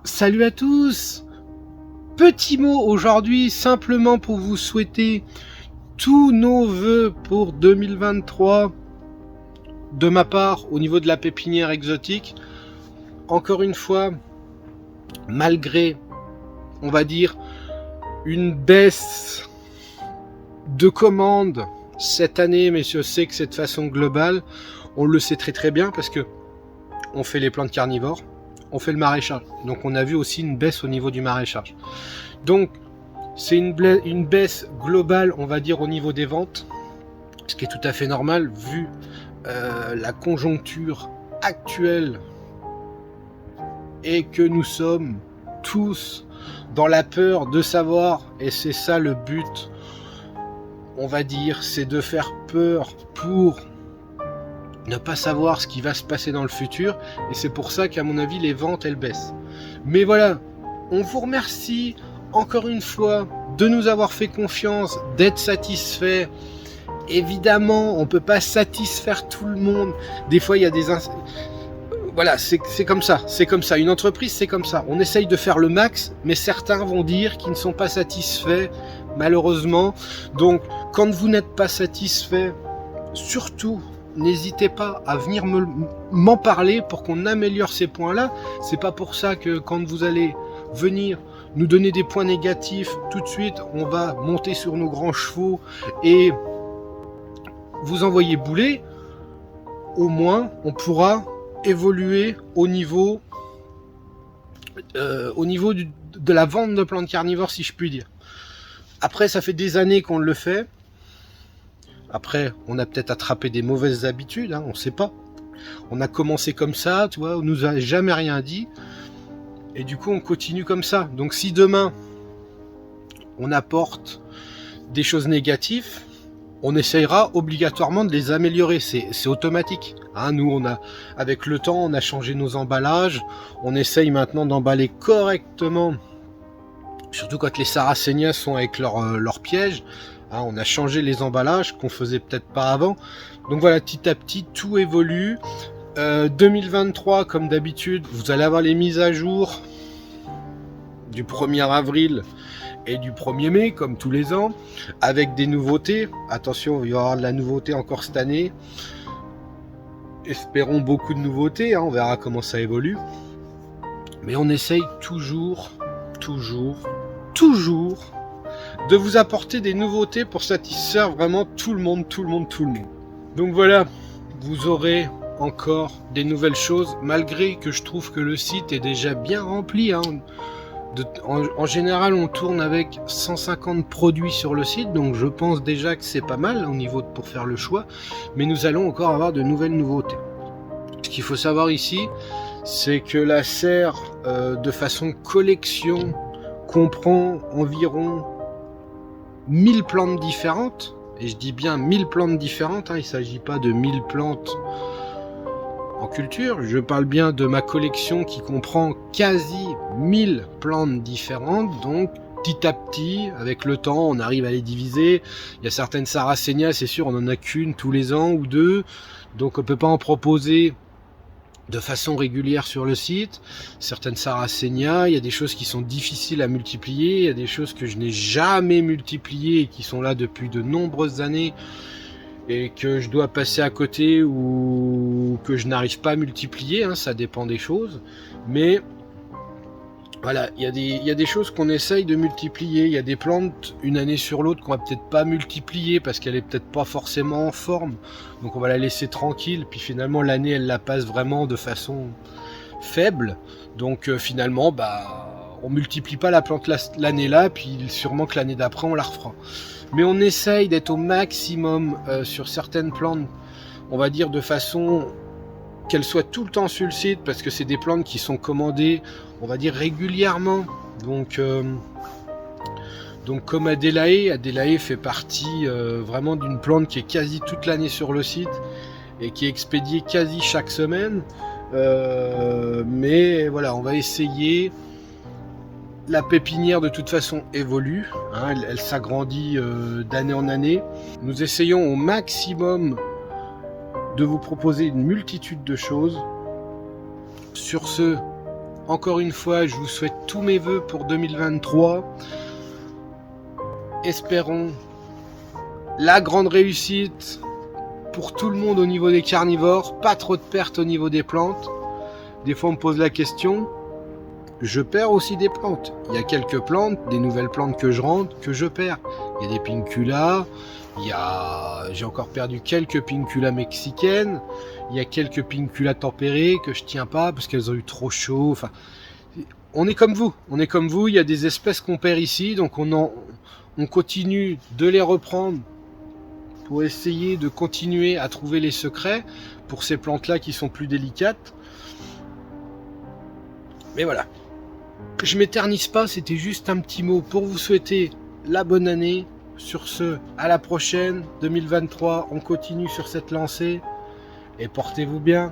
Salut à tous! Petit mot aujourd'hui simplement pour vous souhaiter tous nos vœux pour 2023 de ma part au niveau de la pépinière exotique. Encore une fois, malgré, on va dire, une baisse de commandes cette année, mais je sais que c'est de façon globale, on le sait très très bien parce que on fait les plantes carnivores, on fait le maraîchage. Donc on a vu aussi une baisse au niveau du maraîchage. Donc c'est une baisse globale, on va dire, au niveau des ventes, ce qui est tout à fait normal vu la conjoncture actuelle et que nous sommes tous dans la peur de savoir, et c'est ça le but, on va dire, c'est de faire peur pour ne pas savoir ce qui va se passer dans le futur, et c'est pour ça qu'à mon avis les ventes elles baissent. Mais voilà, on vous remercie encore une fois de nous avoir fait confiance, d'être satisfait. Évidemment, on peut pas satisfaire tout le monde. Des fois, il y a des voilà, c'est comme ça, c'est comme ça. Une entreprise, c'est comme ça. On essaye de faire le max, mais certains vont dire qu'ils ne sont pas satisfaits, malheureusement. Donc, quand vous n'êtes pas satisfait, surtout, n'hésitez pas à venir m'en parler pour qu'on améliore ces points-là. C'est pas pour ça que quand vous allez venir nous donner des points négatifs, tout de suite, on va monter sur nos grands chevaux et vous envoyer bouler. Au moins, on pourra évoluer au niveau de la vente de plantes carnivores, si je puis dire. Après, ça fait des années qu'on le fait. Après, on a peut-être attrapé des mauvaises habitudes, hein, on ne sait pas. On a commencé comme ça, tu vois, on nous a jamais rien dit. Et du coup, on continue comme ça. Donc si demain, on apporte des choses négatives, on essayera obligatoirement de les améliorer. C'est automatique. Hein, nous, avec le temps, on a changé nos emballages. On essaye maintenant d'emballer correctement. Surtout quand les Sarracenia sont avec leur piège. Hein, on a changé les emballages qu'on faisait peut-être pas avant. Donc voilà, petit à petit, tout évolue. 2023, comme d'habitude, vous allez avoir les mises à jour du 1er avril et du 1er mai, comme tous les ans, avec des nouveautés. Attention, il va y avoir de la nouveauté encore cette année. Espérons beaucoup de nouveautés, hein, on verra comment ça évolue. Mais on essaye toujours de vous apporter des nouveautés pour satisfaire vraiment tout le monde. Donc voilà, vous aurez encore des nouvelles choses, malgré que je trouve que le site est déjà bien rempli. Hein. En général, on tourne avec 150 produits sur le site, donc je pense déjà que c'est pas mal au niveau pour faire le choix. Mais nous allons encore avoir de nouvelles nouveautés. Ce qu'il faut savoir ici, c'est que la serre de façon collection comprend environ 1000 plantes différentes, et je dis bien 1000 plantes différentes, hein, il ne s'agit pas de 1000 plantes en culture, je parle bien de ma collection qui comprend quasi 1000 plantes différentes, donc petit à petit, avec le temps, on arrive à les diviser. Il y a certaines Sarracenia, c'est sûr, on n'en a qu'une tous les ans ou deux, donc on ne peut pas en proposer de façon régulière sur le site. Certaines Sarracenia, il y a des choses qui sont difficiles à multiplier, il y a des choses que je n'ai jamais multipliées et qui sont là depuis de nombreuses années et que je dois passer à côté ou que je n'arrive pas à multiplier, hein, ça dépend des choses. Mais voilà, il y a des choses qu'on essaye de multiplier. Il y a des plantes, une année sur l'autre, qu'on va peut-être pas multiplier parce qu'elle est peut-être pas forcément en forme. Donc on va la laisser tranquille. Puis finalement, l'année, elle la passe vraiment de façon faible. Donc finalement, on multiplie pas la plante l'année là. Puis sûrement que l'année d'après, on la refera. Mais on essaye d'être au maximum sur certaines plantes, on va dire de façon qu'elles soient tout le temps sur le site, parce que c'est des plantes qui sont commandées, on va dire régulièrement. Donc comme Adélaé fait partie vraiment d'une plante qui est quasi toute l'année sur le site et qui est expédiée quasi chaque semaine. Mais voilà, on va essayer. La pépinière de toute façon évolue, hein, elle s'agrandit d'année en année. Nous essayons au maximum de vous proposer une multitude de choses. Sur ce, Encore une fois, je vous souhaite tous mes vœux pour 2023. Espérons la grande réussite pour tout le monde au niveau des carnivores, pas trop de pertes au niveau des plantes. Des fois on me pose la question, je perds aussi des plantes. Il y a quelques plantes, des nouvelles plantes que je rentre, que je perds. Il y a des pinculas, j'ai encore perdu quelques pinculas mexicaines, il y a quelques pinculas tempérées que je tiens pas parce qu'elles ont eu trop chaud. Enfin, on est comme vous, il y a des espèces qu'on perd ici, donc on continue de les reprendre pour essayer de continuer à trouver les secrets pour ces plantes-là qui sont plus délicates. Mais voilà, je m'éternise pas, c'était juste un petit mot pour vous souhaiter la bonne année. Sur ce, à la prochaine, 2023, on continue sur cette lancée et portez-vous bien.